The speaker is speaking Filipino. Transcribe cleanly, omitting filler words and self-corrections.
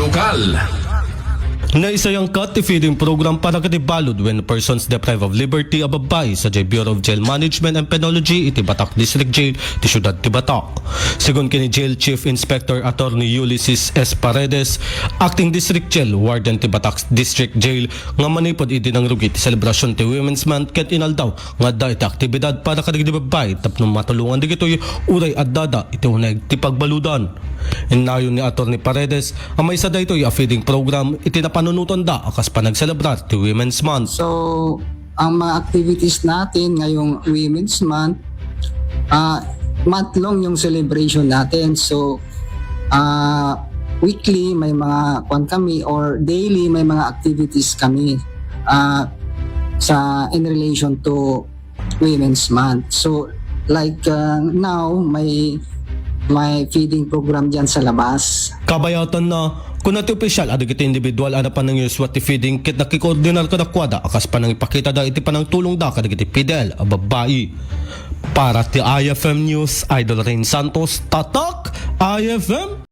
lokal. Naisayang cut feeding program para katibalod when persons deprived of liberty ababay sa Bureau of Jail Management and Penology iti Batak District Jail ti Syudad ti Batak. Sigon kini Jail Chief Inspector Attorney Ulysses S. Paredes, Acting District Jail Warden ti Batak District Jail nga manipod iti nang rugi ti selebrasyon ti Women's Month ket inaldaw nga da iti aktibidad para kadigdi babay tapno matulungan digitoy uray addada iti unay ti pagbaludan. Inayon ni Attorney Paredes ang may isa daytoy a feeding program iti napanunutan da akas pa nagselebrar ti Women's Month. So, ang mga activities natin ngayong Women's Month, month-long yung celebration natin. So, weekly may mga kwan kami or daily may mga activities kami in relation to Women's Month. So, like now, may feeding program dyan sa labas. Kabayatan na kung nati opisyal ada kita individual ana panang uswat ti feeding kit nakikoordinar ka dakwada akas panang ipakita da iti panang tulong da kadagiti PDL a babae. Para ti IFM News, Idol Rain Santos, Tatak IFM.